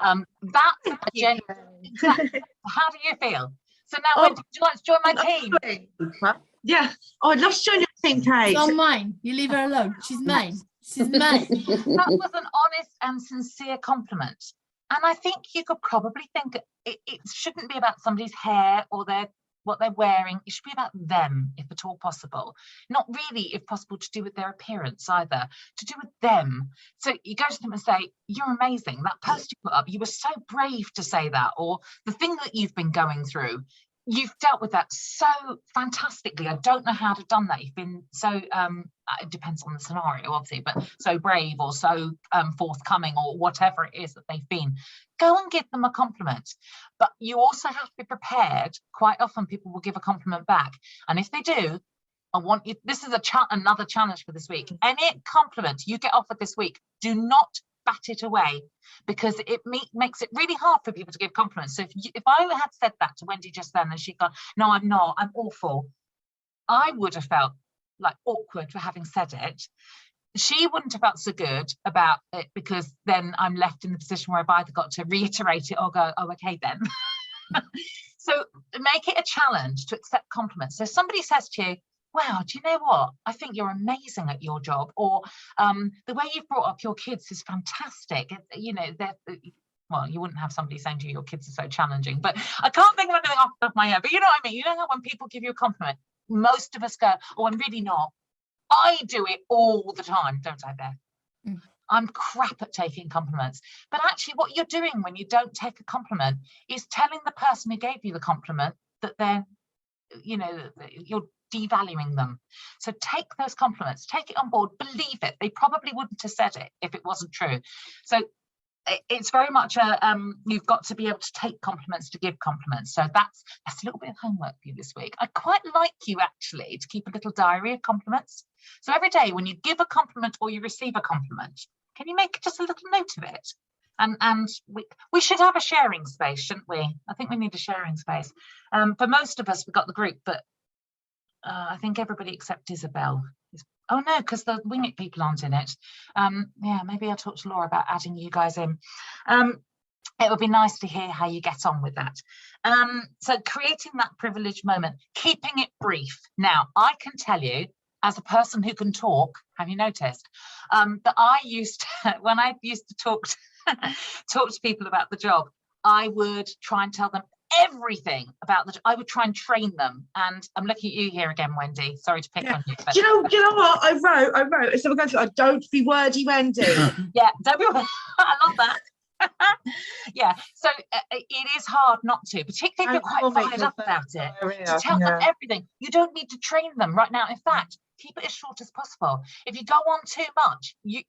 That's a genuine. Exactly. How do you feel? So now, Wendy, would you like to join my team? Yeah. Oh, I'd love to join your team, Kate. She's on mine. You leave her alone. She's mine. She's mine. That was an honest and sincere compliment. And I think you could probably think it shouldn't be about somebody's hair or what they're wearing. It should be about them, if at all possible. Not really, if possible, to do with their appearance either, to do with them. So you go to them and say, you're amazing. That post you put up, you were so brave to say that, or the thing that you've been going through, you've dealt with that so fantastically. I don't know how to have done that. You've been so, it depends on the scenario, obviously, but so brave or so forthcoming or whatever it is that they've been. Go and give them a compliment. But you also have to be prepared. Quite often people will give a compliment back. And if they do, I want you, this is another challenge for this week. Any compliment you get offered this week, do not bat it away, because it makes it really hard for people to give compliments. So if I had said that to Wendy just then and she'd gone, no, I'm not, I'm awful, I would have felt like awkward for having said it. She wouldn't have felt so good about it, because then I'm left in the position where I've either got to reiterate it or go, oh, okay then. So make it a challenge to accept compliments. So somebody says to you, wow, do you know what? I think you're amazing at your job, or the way you've brought up your kids is fantastic. You know, well, you wouldn't have somebody saying to you, your kids are so challenging, but I can't think of anything off the top of my head. But you know what I mean? You know how when people give you a compliment, most of us go, oh, I'm really not. I do it all the time, don't I, Beth? I'm crap at taking compliments. But actually what you're doing when you don't take a compliment is telling the person who gave you the compliment that they're, you know, you're devaluing them. So take those compliments, take it on board, believe it. They probably wouldn't have said it if it wasn't true. So it's very much you've got to be able to take compliments to give compliments. So that's a little bit of homework for you this week. I quite like you actually to keep a little diary of compliments. So every day when you give a compliment or you receive a compliment, can you make just a little note of it? And we should have a sharing space, shouldn't we? I think we need a sharing space. For most of us, we've got the group, but I think everybody except Isabel. Oh no, because the Wing It people aren't in it. Yeah, maybe I'll talk to Laura about adding you guys in. It would be nice to hear how you get on with that. So creating that privileged moment, keeping it brief. Now, I can tell you, as a person who can talk, have you noticed, that I used to, when I used to talk to people about the job, I would try and tell them everything about I would try and train them. And I'm looking at you here again, Wendy. Sorry to pick on you. But... Do you know what? I wrote. So we're going to. Don't be wordy, Wendy. Yeah, don't be. I love that. Yeah, so it is hard not to, particularly if you're quite fired up about it, to tell them everything. You don't need to train them right now. In fact, keep it as short as possible. If you go on too much, you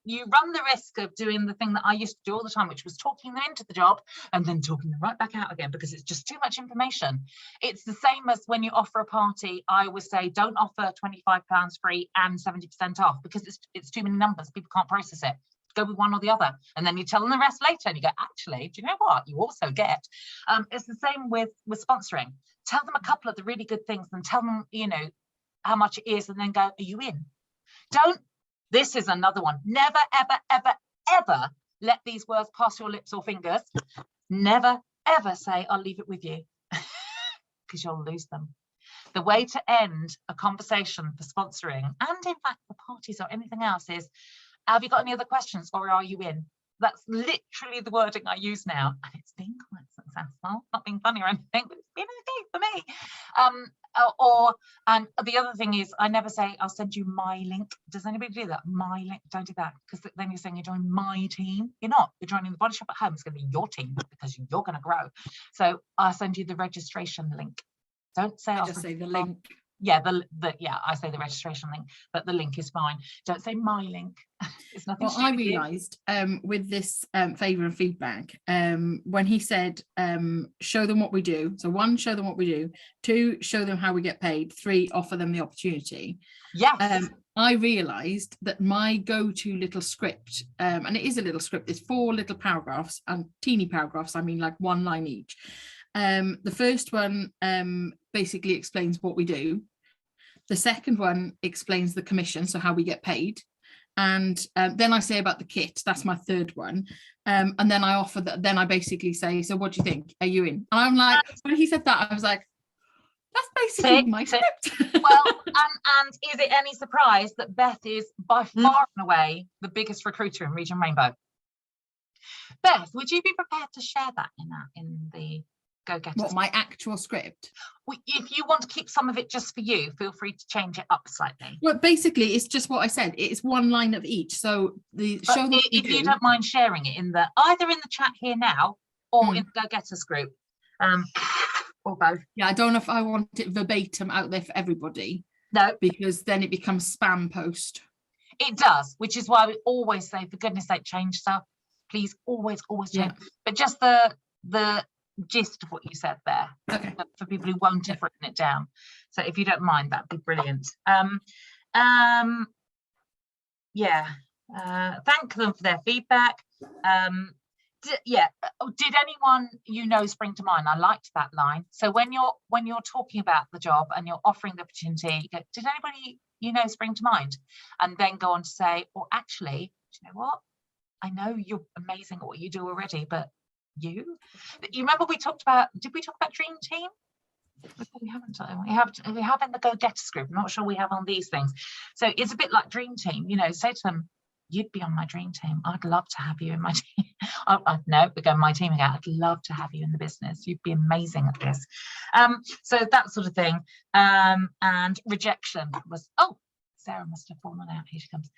run the risk of doing the thing that I used to do all the time, which was talking them into the job and then talking them right back out again, because it's just too much information. It's the same as when you offer a party. I always say, don't offer £25 free and 70% off, because it's too many numbers. People can't process it. go with one or the other, and then you tell them the rest later, and you go, actually, do you know what you also get? It's the same with sponsoring. Tell them a couple of the really good things, and tell them, you know, how much it is, and then go, are you in? Don't, this is another one, never, ever, ever, ever let these words pass your lips or fingers. Never, ever say, I'll leave it with you, because you'll lose them. The way to end a conversation for sponsoring, and in fact for parties or anything else, is, have you got any other questions, or are you in? That's literally the wording I use now, and it's been quite successful. Not being funny or anything, but it's been okay for me. And the other thing is, I never say, I'll send you my link. Does anybody do that? My link? Don't do that, because then you're saying you're joining my team. You're not. You're joining the Body Shop at Home. It's going to be your team, because you're going to grow. So I'll send you the registration link. Don't say, I just say the link. Yeah, I say the registration link, but the link is fine. Don't say my link. It's nothing. Well, I realised with this favour and feedback, when he said show them what we do. So 1, show them what we do. 2, show them how we get paid. 3, offer them the opportunity. Yes. I realised that my go-to little script, and it is a little script, it's 4 little paragraphs, and teeny paragraphs, I mean like 1 line each. The first one basically explains what we do. The second one explains the commission, so how we get paid. And then I say about the kit, that's my third one. And then I offer that, then I basically say, so what do you think? Are you in? And I'm like, when he said that, I was like, that's basically my script. Well, and is it any surprise that Beth is by far and away the biggest recruiter in Region Rainbow? Beth, would you be prepared to share that in the Go-Getters? What, my actual script? Well, if you want to keep some of it just for you, feel free to change it up slightly. Well, basically, it's just what I said. It's 1 line of each. So the But show them if you don't mind sharing it in the either in the chat here now or in the Go-Getters group, or both. Yeah, I don't know if I want it verbatim out there for everybody. No, because then it becomes spam post. It does, which is why we always say, for goodness sake, change stuff. Please, always change. Yeah. But just the gist of what you said there, okay, for people who won't have written it down. So if you don't mind, that'd be brilliant. Thank them for their feedback. Did anyone spring to mind? I liked that line. So when you're talking about the job and you're offering the opportunity, you go, did anybody spring to mind? And then go on to say, well, actually, do you know what? I know you're amazing at what you do already, but you remember did we talk about Dream Team? We haven't. We have in the Go-Getters group. I'm not sure we have on these things. So it's a bit like Dream Team. Say to them, you'd be on my dream team. I'd love to have you in my team. No, we're going my team again. I'd love to have you in the business. You'd be amazing at this. So that sort of thing. And rejection was, Sarah must have fallen out. Here she comes.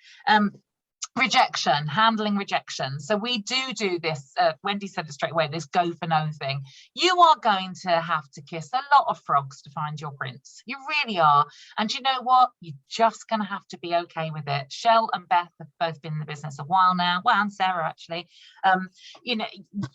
Rejection, handling rejection. So we do this, Wendy said it straight away, this go for no thing. You are going to have to kiss a lot of frogs to find your prince. You really are. And you know what? You're just going to have to be okay with it. Shell and Beth have both been in the business a while now. Well, and Sarah, actually.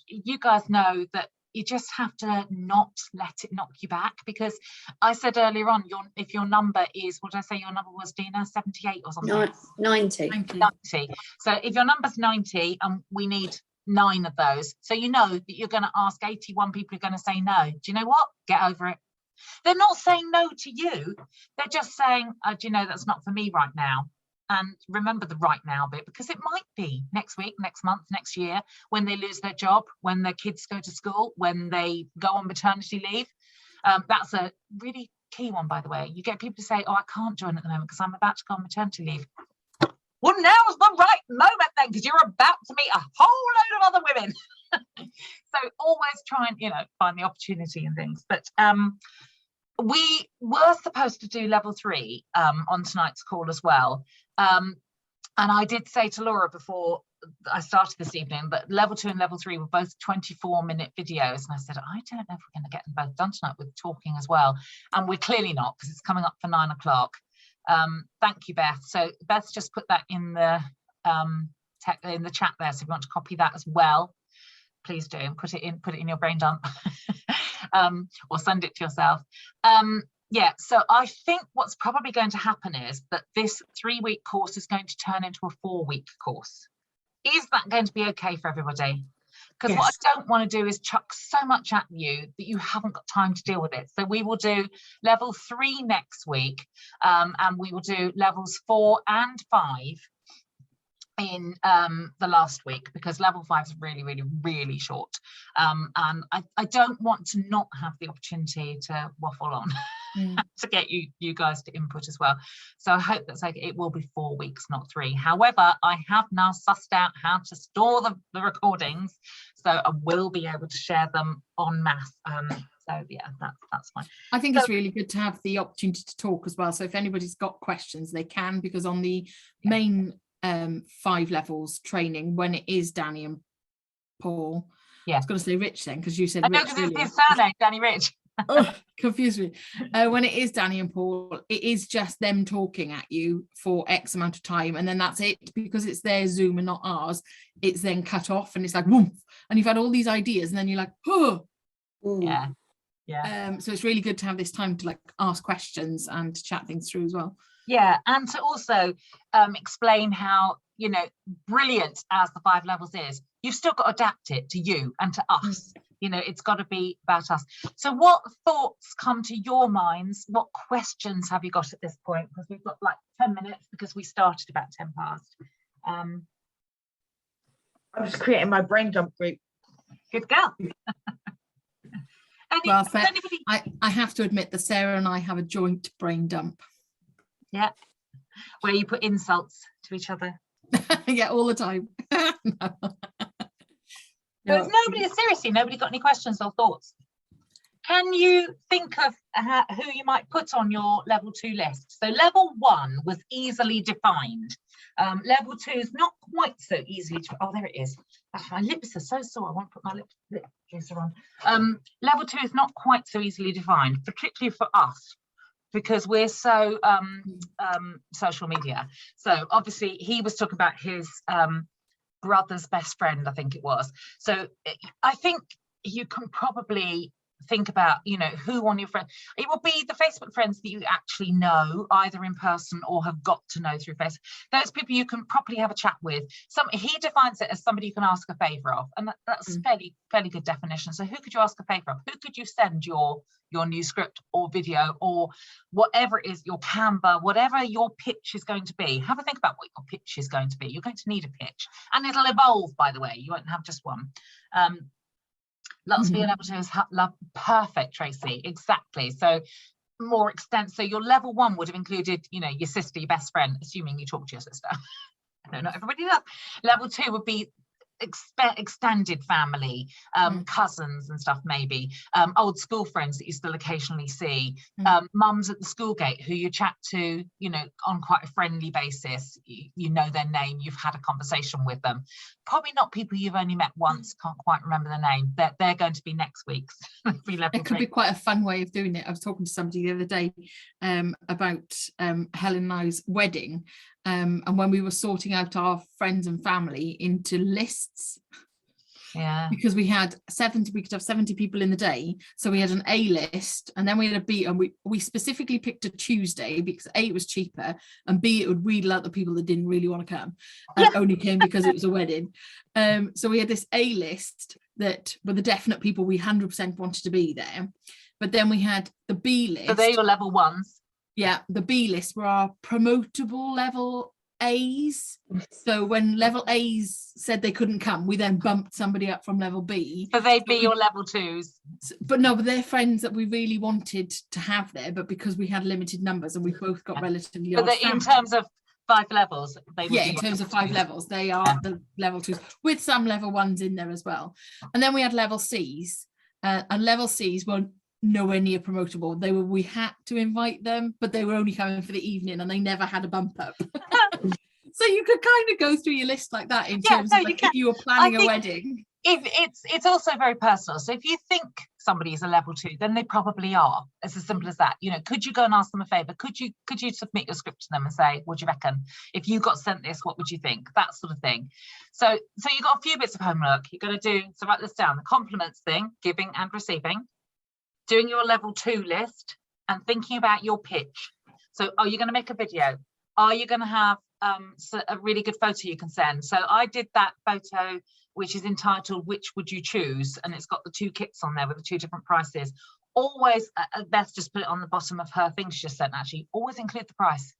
You guys know that you just have to not let it knock you back, because I said earlier on, if your number is, what did I say your number was, Dina? 78 or something? 90. 90. So if your number's 90 and we need 9 of those, so you know that you're going to ask 81 people who are going to say no. Do you know what? Get over it. They're not saying no to you. They're just saying, do you know, that's not for me right now. And remember the right now bit, because it might be next week, next month, next year, when they lose their job, when their kids go to school, when they go on maternity leave. That's a really key one, by the way. You get people to say, I can't join at the moment because I'm about to go on maternity leave. Well, now's the right moment then, because you're about to meet a whole load of other women. So always try and, find the opportunity and things. But we were supposed to do level 3 on tonight's call as well. And I did say to Laura before I started this evening that level 2 and level 3 were both 24-minute videos. And I said, I don't know if we're going to get them both done tonight with talking as well. And we're clearly not, because it's coming up for 9 o'clock. Thank you, Beth. So Beth's just put that in the chat there. So if you want to copy that as well, please do, and put it in your brain dump or send it to yourself. So I think what's probably going to happen is that this 3-week course is going to turn into a 4-week course. Is that going to be okay for everybody? Because what Yes. I don't want to do is chuck so much at you that you haven't got time to deal with it. So we will do level 3 next week, and we will do levels 4 and 5 in the last week, because level 5 is really short, and I don't want to not have the opportunity to waffle on to get you guys to input as well. So I hope that's like, it will be 4 weeks, not 3. However, I have now sussed out how to store the recordings, so I will be able to share them en masse. So yeah, that's fine. I think So- it's really good to have the opportunity to talk as well. So if anybody's got questions, they can, because on the main 5 levels training, when it is Danny and Paul, Yeah. I was going to say Rich then, because you said I know, Rich because it's earlier. his surname, Danny Rich. Oh, confused me. When it is Danny and Paul, it is just them talking at you for X amount of time, and then that's it, because it's their Zoom and not ours. It's then cut off, and it's like woof, and you've had all these ideas, and then you're like, oh. Yeah. So it's really good to have this time to like ask questions and to chat things through as well. Yeah, and to also explain how, you know, brilliant as the 5 levels is, you've still got to adapt it to you and to us. You know, it's got to be about us. So what thoughts come to your minds? What questions have you got at this point? Because we've got like 10 minutes, because we started about 10 past. I'm just creating my brain dump group. Good girl. Well, Does anybody, I have to admit that Sarah and I have a joint brain dump. where you put insults to each other? Yeah, all the time. There's nobody, seriously, nobody got any questions or thoughts? Can you think of who you might put on your level 2 list? So level 1 was easily defined. Level 2 is not quite so easily. Oh, there it is. My lips are so sore. I want to put my lip juicer on. Level 2 is not quite so easily defined, particularly for us, because we're so social media. So obviously he was talking about his brother's best friend, I think it was. So I think you can probably think about, you know, who on your friend, it will be the Facebook friends that you actually know, either in person or have got to know through Facebook. Those people you can properly have a chat with. He defines it as somebody you can ask a favor of, and that's fairly good definition. So who could you ask a favor of? Who could you send your new script or video or whatever it is, your Canva, whatever your pitch is going to be? Have a think about what your pitch is going to be. You're going to need a pitch, and it'll evolve, by the way. You won't have just one. Lots of your level 2 is perfect, Tracy, exactly. So more extensive. So your level 1 would have included, you know, your sister, your best friend, assuming you talk to your sister. No, not everybody does. Level 2 would be extended family, cousins and stuff, maybe old school friends that you still occasionally see, mums at the school gate who you chat to, you know, on quite a friendly basis. You know their name, you've had a conversation with them. Probably not people you've only met once, can't quite remember the name. They're going to be next week's. It could be quite a fun way of doing it. I was talking to somebody the other day about Helen and I's wedding, and when we were sorting out our friends and family into lists, because we had 70, we could have 70 people in the day, so we had an A list, and then we had a B, and we specifically picked a Tuesday because A, it was cheaper, and B, it would wheedle out the people that didn't really want to come and only came because it was a wedding. So we had this A list that were the definite people we 100% wanted to be there, but then we had the B list. So they're your level 1s. Yeah, the B list were our promotable level A's. So when level A's said they couldn't come, we then bumped somebody up from level B. So they'd be your level 2s. But no, but they're friends that we really wanted to have there, but because we had limited numbers and we both got relatively But in terms of 5 levels, they would be in terms of 5 levels, they are the level 2s with some level 1s in there as well. And then we had level C's, and level C's were nowhere near promotable. We had to invite them, but they were only coming for the evening and they never had a bump up. So you could kind of go through your list like that in terms of like, if you were planning a wedding. It's also very personal. So if you think somebody is a level 2, then they probably are. It's as simple as that. You know, could you go and ask them a favor? Could you submit your script to them and say, what do you reckon? If you got sent this, what would you think? That sort of thing. So you've got a few bits of homework you're going to do. So write this down: the compliments thing, giving and receiving, doing your level 2 list, and thinking about your pitch. So are you going to make a video? Are you going to have a really good photo you can send. So I did that photo, which is entitled "Which Would You Choose?" and it's got the 2 kits on there with the 2 different prices. Always, Beth just put it on the bottom of her thing she just sent, actually, always include the price.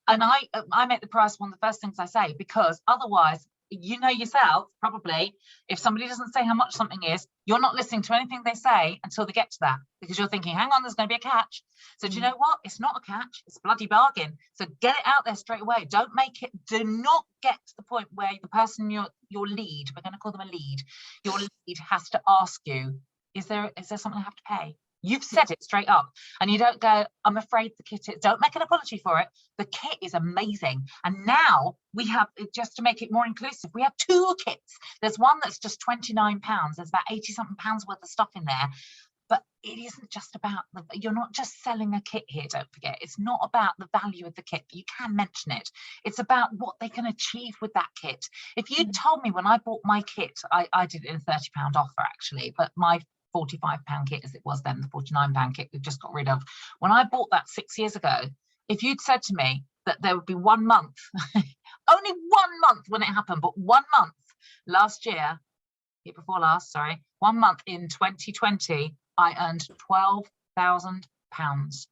And I make the price one of the first things I say, because otherwise, you know yourself, probably, if somebody doesn't say how much something is, you're not listening to anything they say until they get to that, because you're thinking, hang on, there's going to be a catch. So do you know what? It's not a catch, it's a bloody bargain. So get it out there straight away. Don't make it, do not get to the point where the person, your lead, we're going to call them a lead, your lead has to ask you, is there something I have to pay? You've said it straight up, and you don't go, I'm afraid the kit is, don't make an apology for it. The kit is amazing. And now we have, just to make it more inclusive, we have 2 kits. There's one that's just £29. There's about 80 something pounds worth of stuff in there. But it isn't just about, you're not just selling a kit here, don't forget. It's not about the value of the kit, but you can mention it. It's about what they can achieve with that kit. If you told me when I bought my kit, I did it in a £30 offer actually, but my £45 kit as it was then, the £49 kit we've just got rid of. When I bought that 6 years ago, if you'd said to me that there would be 1 month, only 1 month when it happened, but 1 month last year, year before last, sorry, 1 month in 2020, I earned £12,000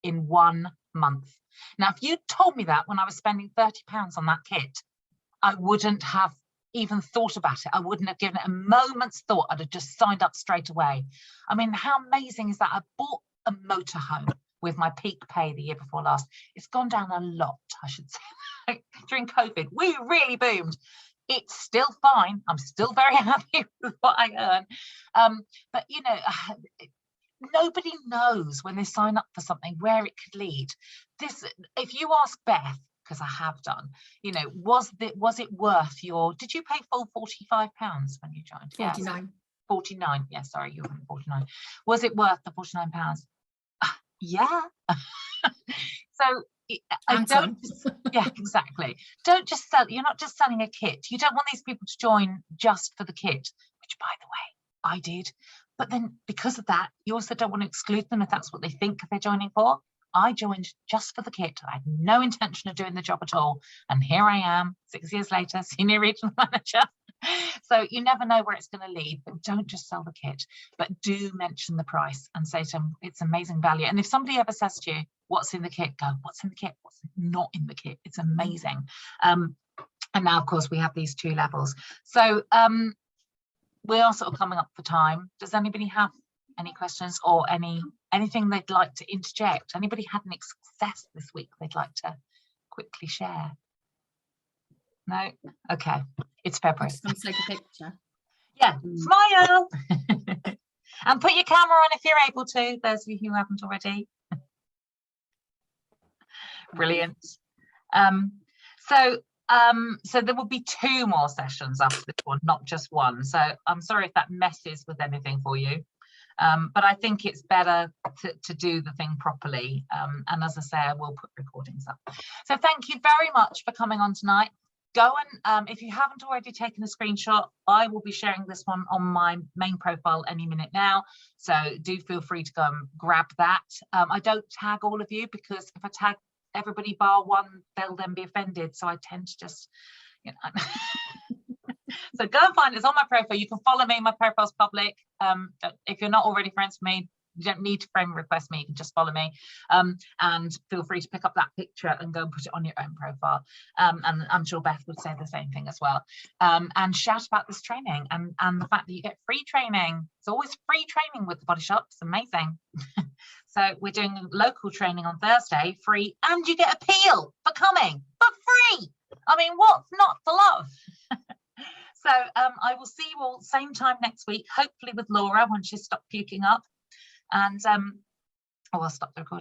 in 1 month. Now, if you'd told me that when I was spending £30 on that kit, I wouldn't have even thought about it. I wouldn't have given it a moment's thought. I'd have just signed up straight away. I mean, how amazing is that? I bought a motorhome with my peak pay the year before last. It's gone down a lot, I should say. During COVID, we really boomed. It's still fine. I'm still very happy with what I earn. But you know, nobody knows when they sign up for something where it could lead. This, if you ask Beth, because I have done, you know, was it worth your, did you pay full £45 when you joined? 49. 49, yeah, sorry, you were 49. Was it worth the £49? Yeah. So I don't, yeah, exactly. Don't just sell, you're not just selling a kit. You don't want these people to join just for the kit, which by the way, I did. But then because of that, you also don't want to exclude them if that's what they think they're joining for. I joined just for the kit. I had no intention of doing the job at all. And here I am, 6 years later, senior regional manager. So you never know where it's going to lead, but don't just sell the kit, but do mention the price and say to them, it's amazing value. And if somebody ever says to you, what's in the kit? Go, what's in the kit? What's not in the kit? It's amazing. And now, of course, we have these 2 levels. So we are sort of coming up for time. Does anybody have any questions or anything they'd like to interject? Anybody had any success this week they'd like to quickly share? No? Okay, it's February. I'm just going to take a picture. Yeah, smile and put your camera on if you're able to, those of you who haven't already. Brilliant. So there will be 2 more sessions after this one, not just 1. So I'm sorry if that messes with anything for you. But I think it's better to do the thing properly. And as I say, I will put recordings up. So thank you very much for coming on tonight. Go and, if you haven't already taken a screenshot, I will be sharing this one on my main profile any minute now. So do feel free to go and grab that. I don't tag all of you because if I tag everybody bar 1, they'll then be offended. So I tend to just, you know. So go and find it. It's on my profile. You can follow me. My profile's public. If you're not already friends with me, you don't need to friend request me. You can just follow me. And feel free to pick up that picture and go and put it on your own profile. And I'm sure Beth would say the same thing as well. And shout about this training and the fact that you get free training. It's always free training with The Body Shop. It's amazing. So we're doing local training on Thursday, free, and you get a peel for coming for free. I mean, what's not to love? So I will see you all same time next week, hopefully with Laura when she's stopped puking up. And I'll stop the recording.